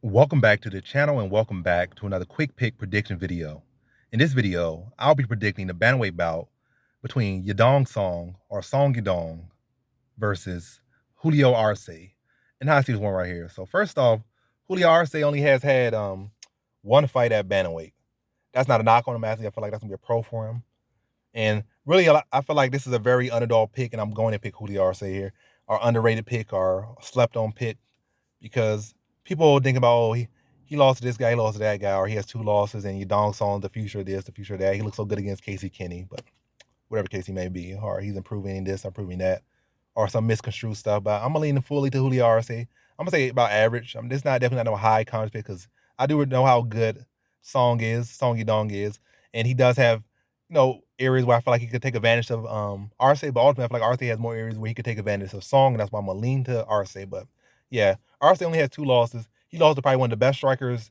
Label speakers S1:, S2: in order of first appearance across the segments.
S1: Welcome back to the channel and welcome back to another quick pick prediction video. In this video, I'll be predicting the bantamweight bout between Yadong Song or Song Yadong versus Julio Arce. And how I see this one right here. So first off, Julio Arce only has had one fight at bantamweight. That's not a knock on him. Actually, I feel like that's gonna be a pro for him. And really, I feel like this is a very underdog pick, and I'm going to pick Julio Arce here, or underrated pick, or slept on pick, because people think about, oh, he lost to this guy, he lost to that guy, or he has two losses, and Yadong Song, the future of this, the future of that. He looks so good against Casey Kenny, but whatever case he may be, or he's improving this, improving that, or some misconstrued stuff. But I'm gonna lean fully to Julio Arce. I'm gonna say about average. I mean, this not definitely not no high confidence pick because I do know how good Song Yadong is, and he does have areas where I feel like he could take advantage of Arce, but ultimately I feel like Arce has more areas where he could take advantage of Song, and that's why I'm gonna lean to Arce. But yeah, Arce only has two losses. He lost to probably one of the best strikers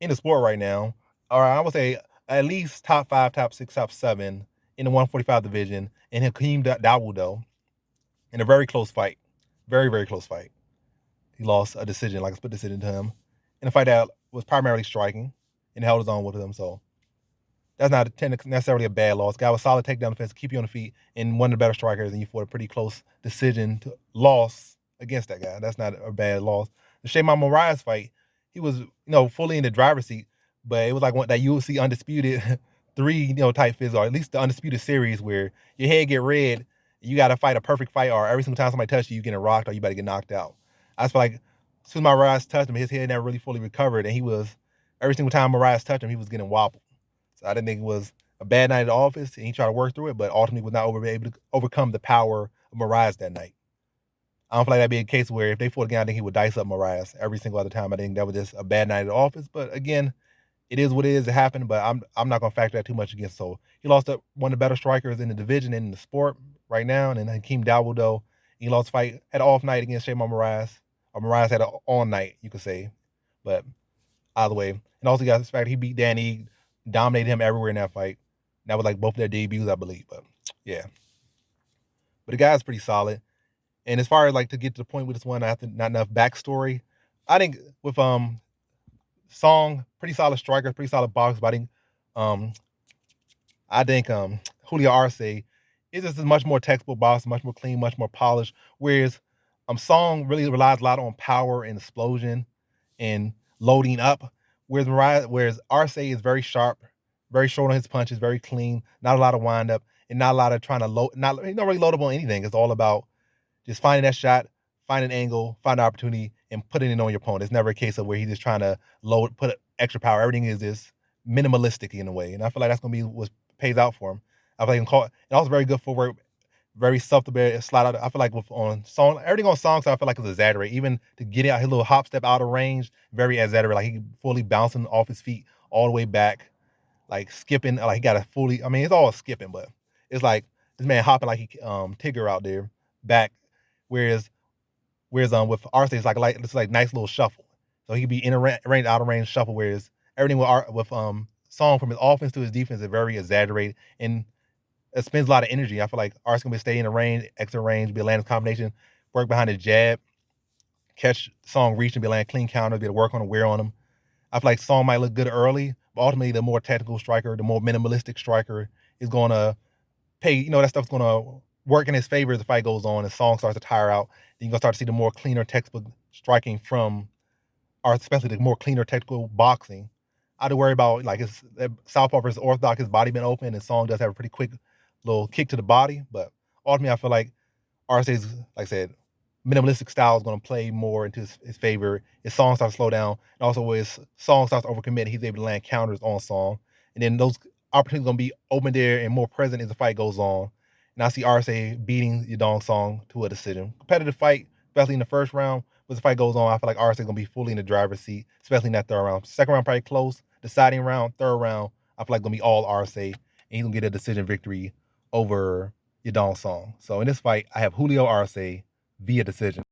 S1: in the sport right now, or I would say at least top 5, top 6, top 7 in the 145 division, and Hakeem Dawood in a very close fight, very very close fight. He lost a decision, like a split decision to him, in a fight that was primarily striking and held his own with him. So that's not necessarily a bad loss. Guy was solid takedown defense, keep you on the feet, and one of the better strikers, and you fought a pretty close decision to loss against that guy. That's not a bad loss. The Shayman Moraes fight, he was fully in the driver's seat, but it was like one that UFC undisputed 3 type phys, or at least the undisputed series where your head get red, you got to fight a perfect fight, or every single time somebody touches you, you getting rocked, or you better get knocked out. I just feel like as soon as Moraes touched him, his head never really fully recovered, and he was every single time Moraes touched him, he was getting wobbled. So I didn't think it was a bad night at the office, and he tried to work through it, but ultimately was not able to overcome the power of Moraes that night. I don't feel like that'd be a case where if they fought again, I think he would dice up Moraes every single other time. I think that was just a bad night at the office. But again, it is what it is. It happened, but I'm not gonna factor that too much against. So he lost to one of the better strikers in the division and in the sport right now, and then Hakeem Dawood, he lost fight, had an off night against Shayman Moraes, or Moraes had an on night, you could say. But either way, and also you got the fact he beat Danny, dominated him everywhere in that fight. That was like both their debuts, I believe. But yeah, but the guy's pretty solid. And as far as like to get to the point with this one, I have to not enough backstory. I think with Song, pretty solid striker, pretty solid box, but um I think Julio Arce is just a much more textbook box, much more clean, much more polished. Whereas Song really relies a lot on power and explosion and loading up. Whereas Arce is very sharp, very short on his punches, very clean, not a lot of wind up, and not a lot of trying to load. Not he's not really loadable on anything. It's all about just finding that shot, find an angle, find an opportunity, and putting it on your opponent. It's never a case of where he's just trying to put extra power. Everything is just minimalistic in a way, and I feel like that's gonna be what pays out for him. I feel like he can call, and also very good footwork, very subtle, very slide out. I feel like with on Song, everything on Song, so I feel like it's exaggerated. Even to get out his little hop step out of range, very exaggerated. Like he fully bouncing off his feet all the way back, like skipping. Like he got a fully. I mean, it's all skipping, but it's like this man hopping like he Tigger out there back. Whereas with Arce, it's like nice little shuffle. So he could be in a range, out of range shuffle. Whereas everything with Song, from his offense to his defense, is very exaggerated and it spends a lot of energy. I feel like Arce gonna be stay in the range, extra range, be a landing combination, work behind his jab, catch Song reach and be landing clean counter, be able to work on and wear on him. I feel like Song might look good early, but ultimately the more technical striker, the more minimalistic striker is gonna pay. That stuff's gonna work in his favor as the fight goes on and Song starts to tire out. Then you're gonna start to see the more cleaner textbook striking from, or especially the more cleaner technical boxing. I had to worry about like his southpaw versus orthodox. His body been open, and Song does have a pretty quick little kick to the body. But ultimately, I feel like Arce's, like I said, minimalistic style is going to play more into his favor. His Song starts to slow down, and also when his Song starts to overcommit, he's able to land counters on Song, and then those opportunities going to be open there and more present as the fight goes on. And I see Arce beating Yadong Song to a decision. Competitive fight, especially in the first round. But as the fight goes on, I feel like Arce is going to be fully in the driver's seat, especially in that third round. Second round probably close. Deciding round, third round, I feel like going to be all Arce, and he's going to get a decision victory over Yadong Song. So in this fight, I have Julio Arce via decision.